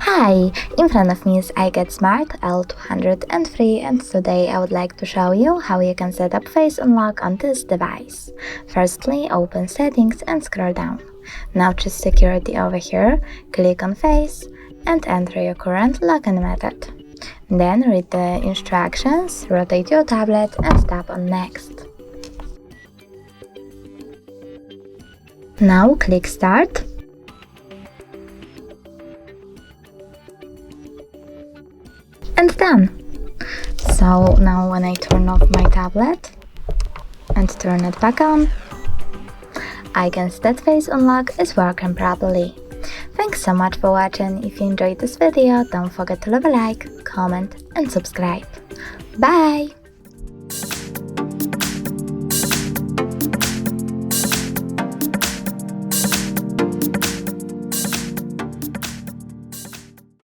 Hi, in front of me is iGET Smart L203 and today I would like to show you how you can set up Face Unlock on this device. Firstly, open Settings and scroll down. Now choose Security over here, click on Face and enter your current login method. Then read the instructions, rotate your tablet and tap on Next. Now click Start. And done! So now when I turn off my tablet and turn it back on, I can see that Face Unlock is working properly. Thanks so much for watching. If you enjoyed this video, don't forget to leave a like, comment and subscribe. Bye!